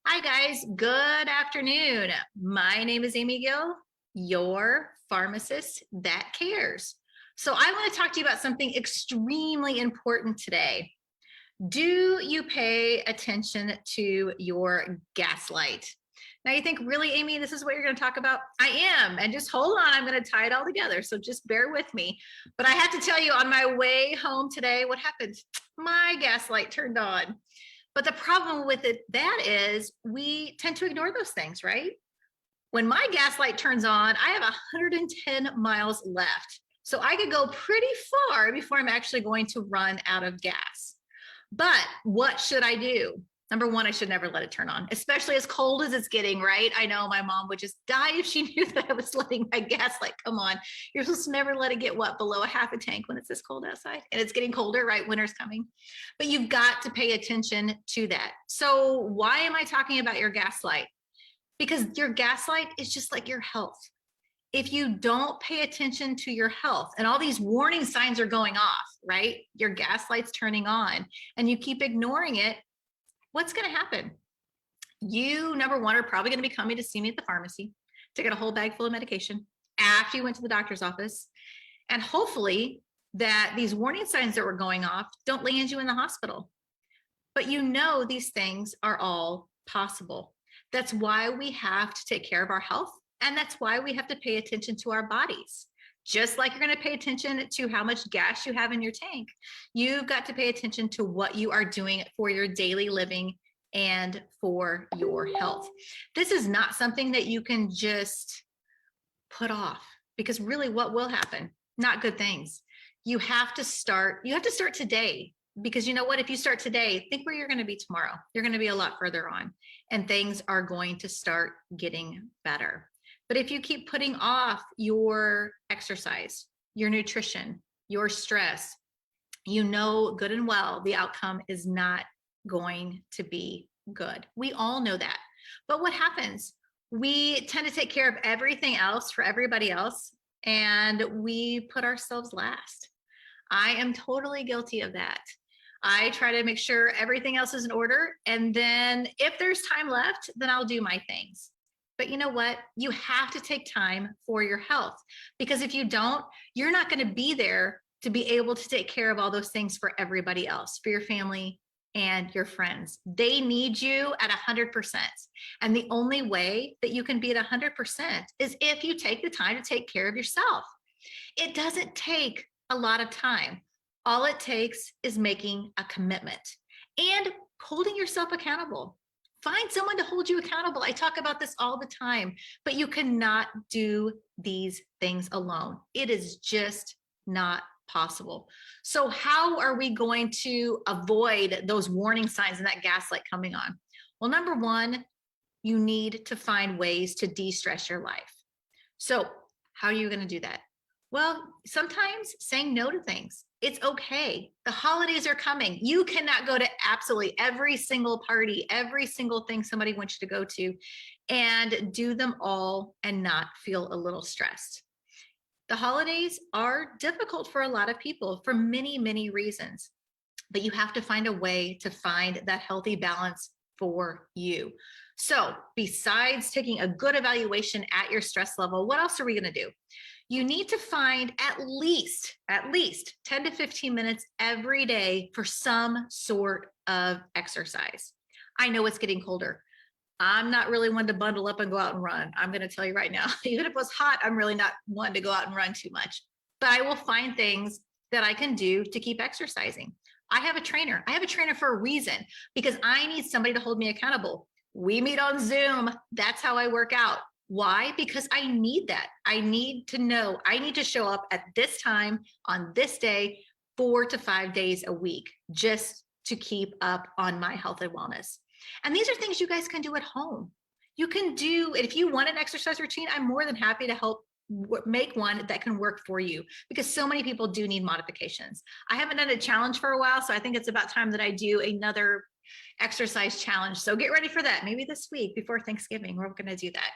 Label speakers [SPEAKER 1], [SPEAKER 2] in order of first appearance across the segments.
[SPEAKER 1] Hi, guys. Good afternoon. My name is Amy Gill, your pharmacist that cares. So, I want to talk to you about something extremely important today. Do you pay attention to your gaslight? Now, you think, really, Amy, this is what you're going to talk about? I am. And just hold on, I'm going to tie it all together. So, just bear with me. But I have to tell you, on my way home today, what happened? My gaslight turned on. But the problem with it, that is, we tend to ignore those things, right? When my gaslight turns on, I have 110 miles left. So I could go pretty far before I'm actually going to run out of gas. But what should I do? Number one, I should never let it turn on, especially as cold as it's getting, right? I know my mom would just die if she knew that I was letting my gaslight come on. You're supposed to never let it get what, below a half a tank when it's this cold outside, and it's getting colder, right? Winter's coming. But you've got to pay attention to that. So why am I talking about your gaslight? Because your gaslight is just like your health. If you don't pay attention to your health and all these warning signs are going off, right? Your gaslight's turning on and you keep ignoring it, what's going to happen? You, number one, are probably going to be coming to see me at the pharmacy to get a whole bag full of medication after you went to the doctor's office. And hopefully that these warning signs that were going off don't land you in the hospital. But you know these things are all possible. That's why we have to take care of our health. And that's why we have to pay attention to our bodies. Just like you're going to pay attention to how much gas you have in your tank, you've got to pay attention to what you are doing for your daily living and for your health. This is not something that you can just put off, because really what will happen? Not good things. You have to start today, because you know what? If you start today, think where you're going to be tomorrow. You're going to be a lot further on, and things are going to start getting better. But if you keep putting off your exercise, your nutrition, your stress, you know good and well the outcome is not going to be good. We all know that. But what happens? We tend to take care of everything else for everybody else, and we put ourselves last. I am totally guilty of that. I try to make sure everything else is in order, and then if there's time left, then I'll do my things. But you know what? You have to take time for your health, because if you don't, you're not going to be there to be able to take care of all those things for everybody else, for your family and your friends. They need you at 100%. And the only way that you can be at 100% is if you take the time to take care of yourself. It doesn't take a lot of time. All it takes is making a commitment and holding yourself accountable. Find someone to hold you accountable. I talk about this all the time, but you cannot do these things alone. It is just not possible. So how are we going to avoid those warning signs and that gaslight coming on? Well, number one, you need to find ways to de-stress your life. So how are you going to do that? Well, sometimes saying no to things. It's okay. The holidays are coming. You cannot go to absolutely every single party, every single thing somebody wants you to go to, and do them all and not feel a little stressed. The holidays are difficult for a lot of people for many, many reasons, but you have to find a way to find that healthy balance for you. So besides taking a good evaluation at your stress level, what else are we going to do? You need to find at least 10 to 15 minutes every day for some sort of exercise. I know it's getting colder. I'm not really one to bundle up and go out and run. I'm going to tell you right now, even if it was hot, I'm really not one to go out and run too much. But I will find things that I can do to keep exercising. I have a trainer. I have a trainer for a reason, because I need somebody to hold me accountable. We meet on Zoom. That's how I work out. Why? Because I need that. I need to know, I need to show up at this time on this day, 4 to 5 days a week, just to keep up on my health and wellness. And these are things you guys can do at home. You can do, if you want an exercise routine, I'm more than happy to help make one that can work for you, because so many people do need modifications. I haven't done a challenge for a while, so I think it's about time that I do another exercise challenge. So get ready for that. Maybe this week before Thanksgiving, we're going to do that.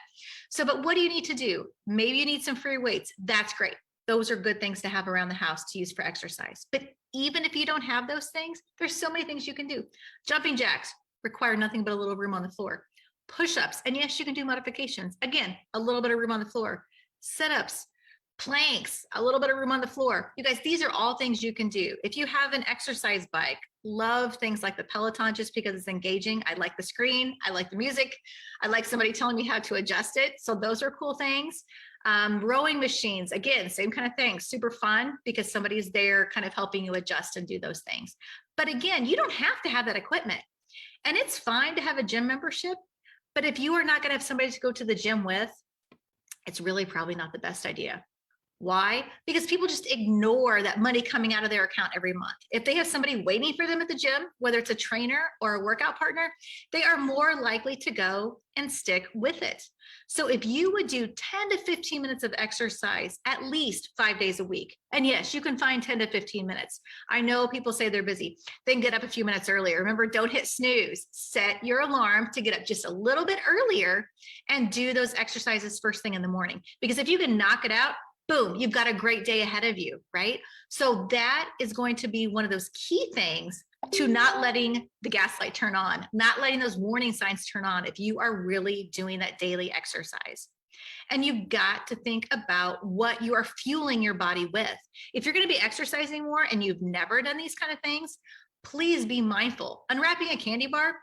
[SPEAKER 1] So, but what do you need to do? Maybe you need some free weights. That's great. Those are good things to have around the house to use for exercise. But even if you don't have those things, there's so many things you can do. Jumping jacks require nothing but a little room on the floor. push-ups. And yes, you can do modifications. Again, a little bit of room on the floor. Sit-ups, planks, a little bit of room on the floor. You guys, these are all things you can do. If you have an exercise bike, love things like the Peloton just because it's engaging. I like the screen. I like the music. I like somebody telling me how to adjust it. So those are cool things. Rowing machines, again, same kind of thing, super fun because somebody's there kind of helping you adjust and do those things. But again, you don't have to have that equipment. And it's fine to have a gym membership, but if you are not going to have somebody to go to the gym with, it's really probably not the best idea. Why? Because people just ignore that money coming out of their account every month. If they have somebody waiting for them at the gym, whether it's a trainer or a workout partner, they are more likely to go and stick with it. So if you would do 10 to 15 minutes of exercise at least 5 days a week, and yes, you can find 10 to 15 minutes. I know people say they're busy. They can get up a few minutes earlier. Remember, don't hit snooze. Set your alarm to get up just a little bit earlier and do those exercises first thing in the morning. Because if you can knock it out, boom, you've got a great day ahead of you, right? So that is going to be one of those key things to not letting the gaslight turn on, not letting those warning signs turn on if you are really doing that daily exercise. And you've got to think about what you are fueling your body with. If you're going to be exercising more and you've never done these kind of things, please be mindful. Unwrapping a candy bar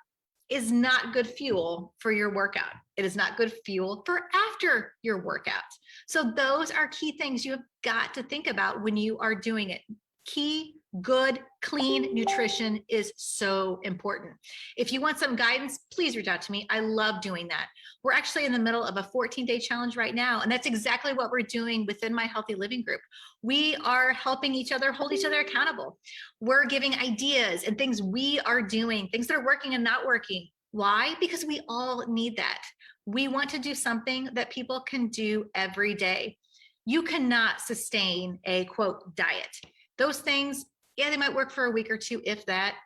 [SPEAKER 1] is not good fuel for your workout. It is not good fuel for after your workout. So those are key things you have got to think about when you are doing it. Key, good, clean nutrition is so important. If you want some guidance, please reach out to me. I love doing that. We're actually in the middle of a 14-day challenge right now, and that's exactly what we're doing within my Healthy Living group. We are helping each other, hold each other accountable. We're giving ideas and things we are doing, things that are working and not working. Why? Because we all need that. We want to do something that people can do every day. You cannot sustain a, quote, diet. Those things, yeah, they might work for a week or two, if that,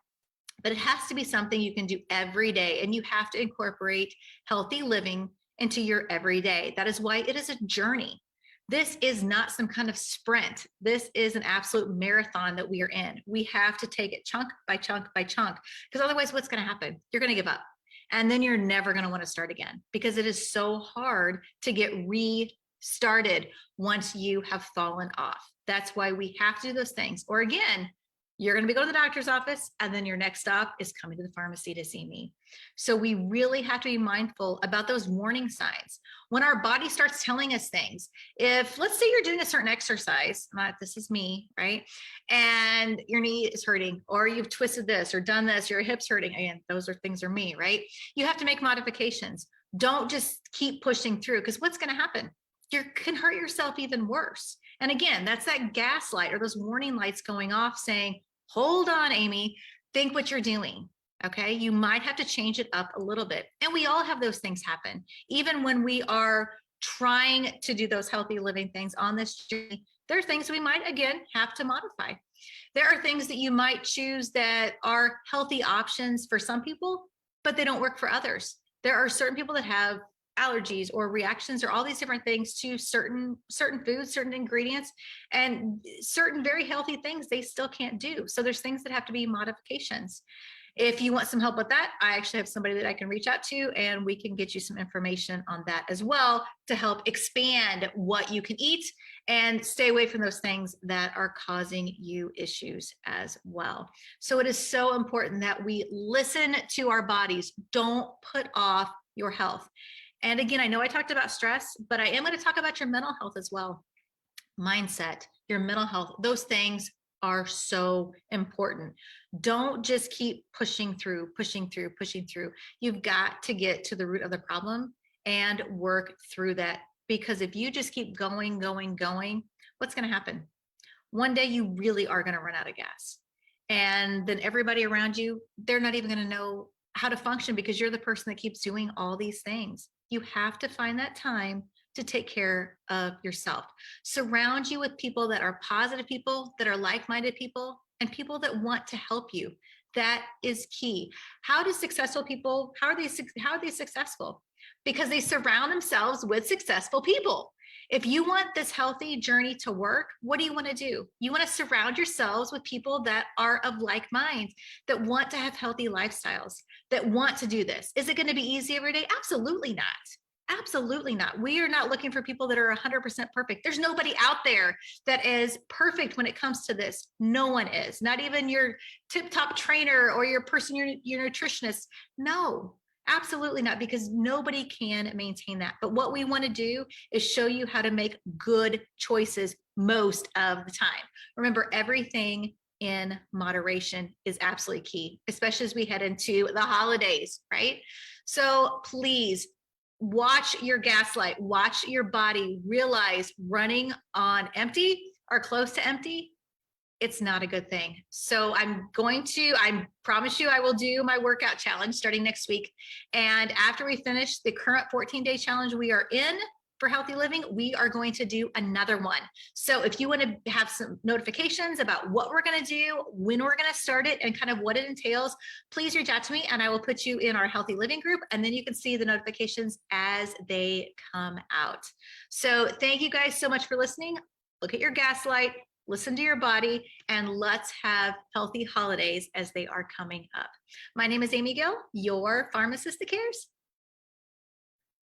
[SPEAKER 1] but it has to be something you can do every day, and you have to incorporate healthy living into your everyday. That is why it is a journey. This is not some kind of sprint. This is an absolute marathon that we are in. We have to take it chunk by chunk by chunk, because otherwise what's going to happen? You're going to give up. And then you're never going to want to start again, because it is so hard to get restarted once you have fallen off. That's why we have to do those things. Or again, you're going to be going to the doctor's office, and then your next stop is coming to the pharmacy to see me. So we really have to be mindful about those warning signs. When our body starts telling us things, if let's say you're doing a certain exercise, this is me, right? And your knee is hurting, or you've twisted this or done this, your hip's hurting. Again, those are things are me, right? You have to make modifications. Don't just keep pushing through, because what's going to happen? You can hurt yourself even worse. And again, that's that gaslight or those warning lights going off saying, hold on, Amy, think what you're doing. Okay. You might have to change it up a little bit. And we all have those things happen. Even when we are trying to do those healthy living things on this journey, there are things we might, again, have to modify. There are things that you might choose that are healthy options for some people, but they don't work for others. There are certain people that have allergies or reactions or all these different things to certain foods, certain ingredients, and certain very healthy things they still can't do. So there's things that have to be modifications. If you want some help with that, I actually have somebody that I can reach out to, and we can get you some information on that as well to help expand what you can eat and stay away from those things that are causing you issues as well. So it is so important that we listen to our bodies. Don't put off your health. And again, I know I talked about stress, but I am going to talk about your mental health as well. Mindset, your mental health, those things are so important. Don't just keep pushing through. You've got to get to the root of the problem and work through that. Because if you just keep going, what's going to happen? One day you really are going to run out of gas. And then everybody around you, they're not even going to know how to function, because you're the person that keeps doing all these things. You have to find that time to take care of yourself. Surround you with people that are positive people, that are like-minded people, and people that want to help you. That is key. How do successful people, how are they successful? Because they surround themselves with successful people. If you want this healthy journey to work, what do you want to do? You want to surround yourselves with people that are of like mind, that want to have healthy lifestyles, that want to do this. Is it going to be easy every day? Absolutely not. Absolutely not. We are not looking for people that are 100% perfect. There's nobody out there that is perfect when it comes to this. No one is, not even your tip-top trainer or your person, your nutritionist. No, absolutely not, because nobody can maintain that. But what we want to do is show you how to make good choices most of the time. Remember, everything in moderation is absolutely key, especially as we head into the holidays, right? So please watch your gaslight, watch your body, realize running on empty or close to empty, it's not a good thing. So I promise you, I will do my workout challenge starting next week. And after we finish the current 14-day challenge we are in for healthy living, we are going to do another one. So if you want to have some notifications about what we're going to do, when we're going to start it, and kind of what it entails, please reach out to me and I will put you in our healthy living group, and then you can see the notifications as they come out. So thank you guys so much for listening. Look at your gaslight, listen to your body, and let's have healthy holidays as they are coming up. My name is Amy Gill, your pharmacist that cares.